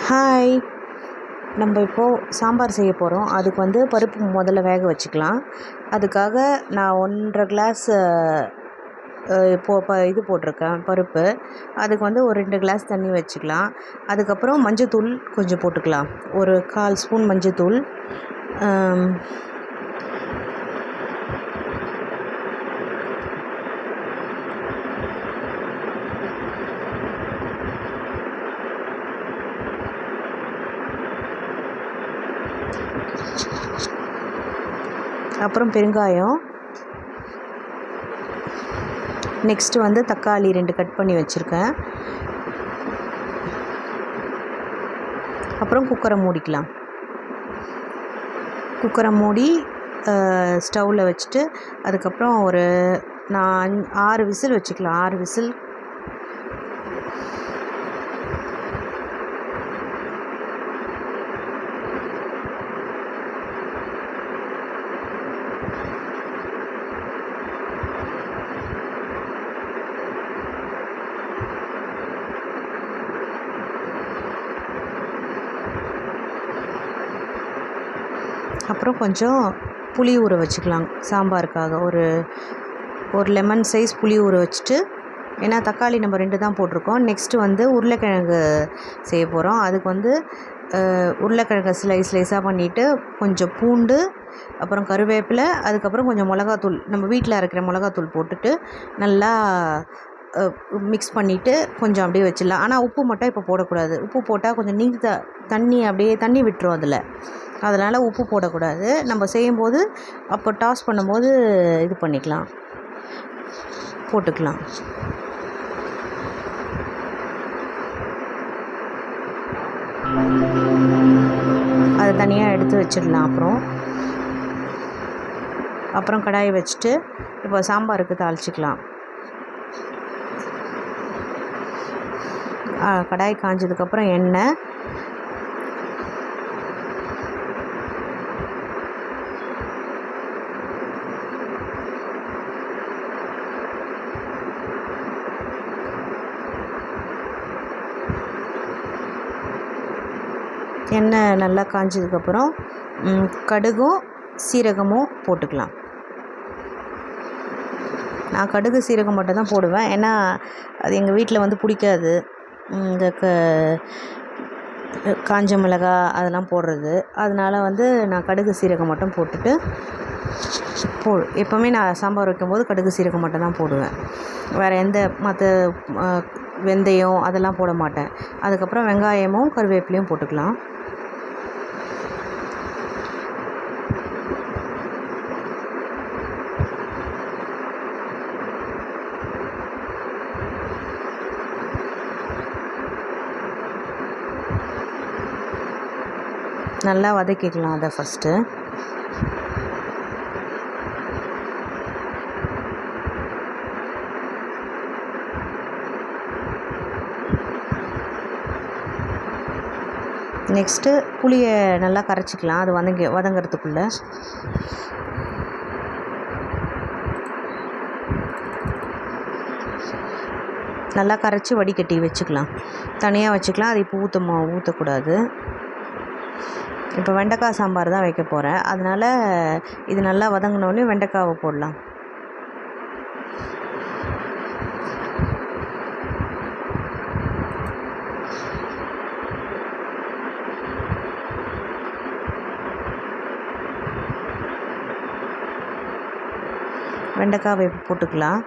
Hi. நம்ம இப்போது சாம்பார் செய்ய போகிறோம். அதுக்கு வந்து பருப்பு முதல்ல வேக வச்சுக்கலாம். அதுக்காக நான் 1 1/2 கிளாஸ் இது போட்டிருக்கேன் பருப்பு. அதுக்கு வந்து ஒரு 2 கிளாஸ் தண்ணி வச்சுக்கலாம். அதுக்கப்புறம் மஞ்சத்தூள் கொஞ்சம் போட்டுக்கலாம். ஒரு 1/4 ஸ்பூன் மஞ்சத்தூள், அப்புறம் பெருங்காயம், நெக்ஸ்ட்டு வந்து தக்காளி 2 கட் பண்ணி வச்சுருக்கேன். அப்புறம் குக்கரை மூடிக்கலாம். குக்கரை மூடி ஸ்டவ்வில் வச்சுட்டு அதுக்கப்புறம் நான் 6 விசில் வச்சுக்கலாம். 6 விசில். அப்புறம் கொஞ்சம் புளி ஊற வச்சுக்கலாம் சாம்பாருக்காக. ஒரு லெமன் சைஸ் புளி ஊற வச்சுட்டு, ஏன்னா தக்காளி நம்ம 2 தான் போட்டிருக்கோம். நெக்ஸ்ட்டு வந்து உருளைக்கிழங்கு செய்ய போகிறோம். அதுக்கு வந்து உருளைக்கிழங்கு ஸ்லைஸாக பண்ணிவிட்டு, கொஞ்சம் பூண்டு, அப்புறம் கருவேப்பிலை, அதுக்கப்புறம் கொஞ்சம் மிளகாத்தூள், நம்ம வீட்டில் அரைக்கிற மிளகாத்தூள் போட்டுட்டு நல்லா மிக்ஸ் பண்ணிவிட்டு கொஞ்சம் அப்படியே வச்சிடலாம். ஆனால் உப்பு மட்டும் இப்போ போடக்கூடாது. உப்பு போட்டால் கொஞ்சம் தண்ணி விட்டுரும் அதில். அதனால் உப்பு போடக்கூடாது. நம்ம செய்யும்போது அப்போ டாஸ் பண்ணும்போது இது போட்டுக்கலாம். அதை தனியாக எடுத்து வச்சிடலாம். அப்புறம் கடாயை வச்சுட்டு இப்போ சாம்பாருக்கு தாளிச்சிக்கலாம். கடாய் காஞ்சதுக்கப்புறம் எண்ணெய், எண்ணெய் நல்லா காஞ்சதுக்கப்புறம் கடுகும் சீரகமும் போட்டுக்கலாம். நான் கடுகு சீரகம் மட்டும் தான் போடுவேன். ஏன்னா அது எங்கள் வீட்டில் வந்து பிடிக்காது, இந்த காஞ்ச மிளகாய் அதெல்லாம் போடுறது. அதனால் வந்து நான் கடுகு சீரகம் மட்டும் போட்டுட்டு எப்போவுமே நான் சாம்பார் வைக்கும்போது கடுகு சீரகம் மட்டும் தான் போடுவேன். வேறு மற்ற வெந்தயம் அதெல்லாம் போட மாட்டேன். அதுக்கப்புறம் வெங்காயமும் கருவேப்பிலையும் போட்டுக்கலாம். நல்லா வதக்கிக்கலாம் அதை ஃபஸ்ட்டு. நெக்ஸ்ட்டு புளியை நல்லா கரைச்சிக்கலாம். அது வதங்கிறதுக்குள்ளே நல்லா கரைச்சி வடிகட்டி வச்சுக்கலாம். தனியாக வச்சுக்கலாம். அது இப்போ ஊற்றக்கூடாது. இப்போ வெண்டைக்காய் சாம்பார் தான் வைக்க போகிறேன். அதனால் இது நல்லா வதங்கினோடனே வெண்டைக்காவை போடலாம். வெண்டைக்காவை போட்டுக்கலாம்.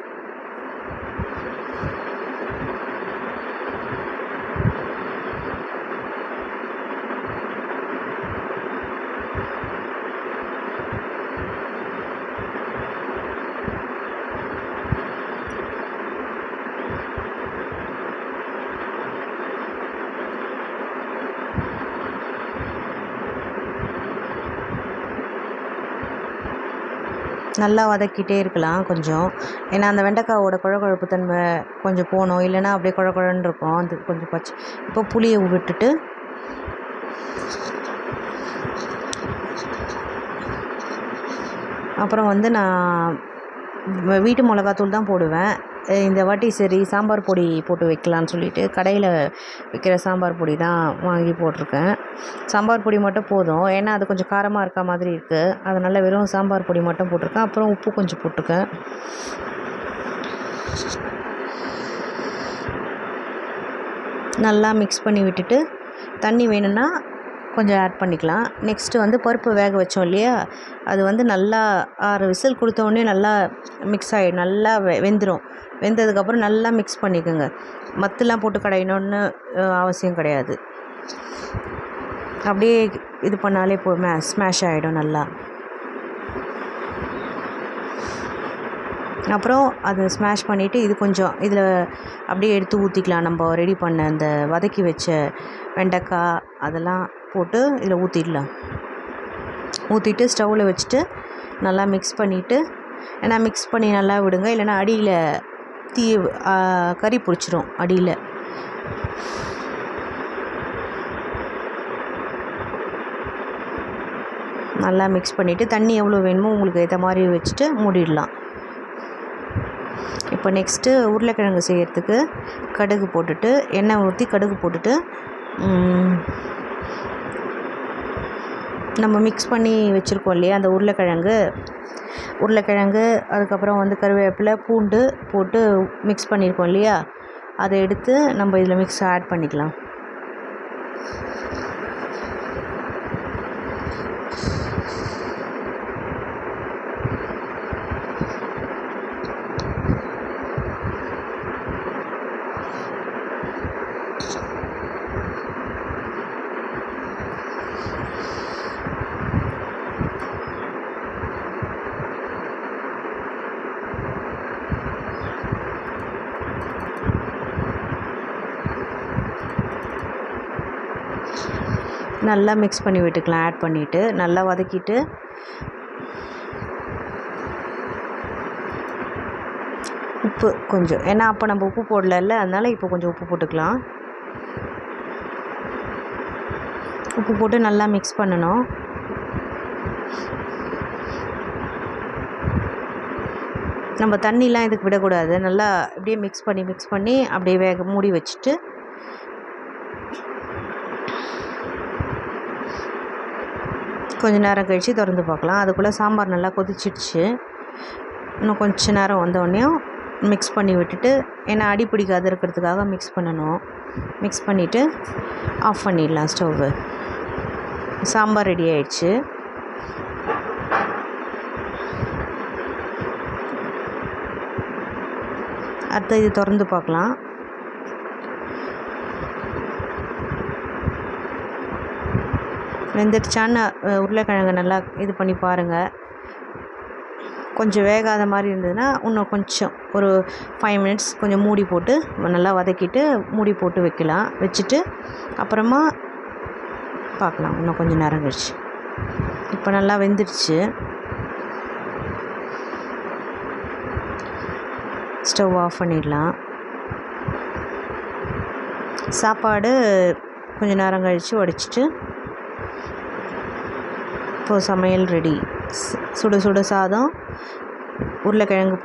நல்லா வதக்கிட்டே இருக்கலாம் கொஞ்சம். ஏன்னா அந்த வெண்டைக்காவோட குழகுழப்பு தன்மை கொஞ்சம் போகணும். இல்லைன்னா அப்படியே குழன்னு இருக்கும். அது கொஞ்சம் இப்போ புளியை விட்டுட்டு அப்புறம் வந்து நான் வீட்டு மிளகாத்தூள் தான் போடுவேன். இந்த வாட்டி சரி சாம்பார் பொடி போட்டு வைக்கலான்னு சொல்லிட்டு கடையில் விற்கிற சாம்பார் பொடி தான் வாங்கி போட்டிருக்கேன். சாம்பார் பொடி மட்டும் போதும், ஏன்னா அது கொஞ்சம் காரமாக இருக்க மாதிரி இருக்குது. அதனால் வெறும் சாம்பார் பொடி மட்டும் போட்டிருக்கேன். அப்புறம் உப்பு கொஞ்சம் போட்டிருக்கேன். நல்லா மிக்ஸ் பண்ணி விட்டுட்டு தண்ணி வேணும்னா கொஞ்சம் ஆட் பண்ணிக்கலாம். நெக்ஸ்ட்டு வந்து பருப்பு வேக வச்சோம் இல்லையா, அது வந்து நல்லா 6 விசில் கொடுத்தோடனே நல்லா மிக்ஸ் ஆகிடும், நல்லா வெந்துடும். வெந்ததுக்கப்புறம் நல்லா மிக்ஸ் பண்ணிக்கோங்க. மத்துலாம் போட்டு கடையணுன்னு அவசியம் கிடையாது. அப்படியே இது பண்ணாலே ஸ்மாஷ் ஆகிடும் நல்லா. அப்புறம் அதை ஸ்மாஷ் பண்ணிவிட்டு இது கொஞ்சம் இதில் அப்படியே எடுத்து ஊற்றிக்கலாம். நம்ம ரெடி பண்ண அந்த வதக்கி வச்ச வெண்டைக்காய் அதெல்லாம் போட்டு இதில் ஊற்றிடலாம். ஊற்றிட்டு ஸ்டவ்வில் வச்சுட்டு நல்லா மிக்ஸ் பண்ணிவிட்டு, ஏன்னா மிக்ஸ் பண்ணி நல்லா விடுங்க, இல்லைன்னா அடியில் கறி பிடிச்சிரும் அடியில். நல்லா மிக்ஸ் பண்ணிவிட்டு தண்ணி எவ்வளோ வேணுமோ உங்களுக்கு ஏற்ற மாதிரி வச்சுட்டு மூடிடலாம். இப்போ நெக்ஸ்ட்டு உருளைக்கிழங்கு செய்கிறதுக்கு கடுகு போட்டுட்டு எண்ணெய் ஊற்றி கடுகு போட்டுட்டு நம்ம மிக்ஸ் பண்ணி வச்சுருக்கோம் இல்லையா அந்த உருளைக்கிழங்கு அதுக்கப்புறம் வந்து கருவேப்பிலை பூண்டு போட்டு மிக்ஸ் பண்ணியிருக்கோம் இல்லையா, அதை எடுத்து நம்ம இதில் ஆட் பண்ணிக்கலாம். நல்லா மிக்ஸ் பண்ணி விட்டுக்கலாம். ஆட் பண்ணிவிட்டு நல்லா வதக்கிட்டு உப்பு கொஞ்சம், ஏன்னா அப்போ நம்ம உப்பு போடல, அதனால் இப்போ கொஞ்சம் உப்பு போட்டுக்கலாம். உப்பு போட்டு நல்லா மிக்ஸ் பண்ணணும். நம்ம தண்ணிலாம் இதுக்கு விடக்கூடாது. நல்லா அப்படியே மிக்ஸ் பண்ணி அப்படியே மூடி வச்சுட்டு கொஞ்சம் நேரம் கழித்து திறந்து பார்க்கலாம். அதுக்குள்ளே சாம்பார் நல்லா கொதிச்சிடுச்சு. இன்னும் கொஞ்சம் நேரம் வந்தோடனேயும் மிக்ஸ் பண்ணி விட்டுட்டு, ஏன்னா அடி பிடிக்காது இருக்கிறதுக்காக மிக்ஸ் பண்ணணும். மிக்ஸ் பண்ணிவிட்டு ஆஃப் பண்ணிடலாம் ஸ்டவ்வு. சாம்பார் ரெடி ஆயிடுச்சு. அடுத்து இது திறந்து பார்க்கலாம். வெந்துடுச்சான்னு உருளைக்கிழங்கு நல்லா இது பண்ணி பாருங்கள். கொஞ்சம் வேகாத மாதிரி இருந்ததுன்னா இன்னும் கொஞ்சம் ஒரு 5 மினிட்ஸ் கொஞ்சம் மூடி போட்டு நல்லா வதக்கிட்டு மூடி போட்டு வைக்கலாம். வச்சுட்டு அப்புறமா பார்க்கலாம் இன்னும் கொஞ்சம் நேரம் கழிச்சு. இப்போ நல்லா வெந்துடுச்சு. ஸ்டவ் ஆஃப் பண்ணிடலாம். சாப்பாடு கொஞ்சம் நேரம் கழித்து வடிச்சிட்டு இப்போது சமையல் ரெடி. சுட சுட சாதம், உருளைக்கிழங்கு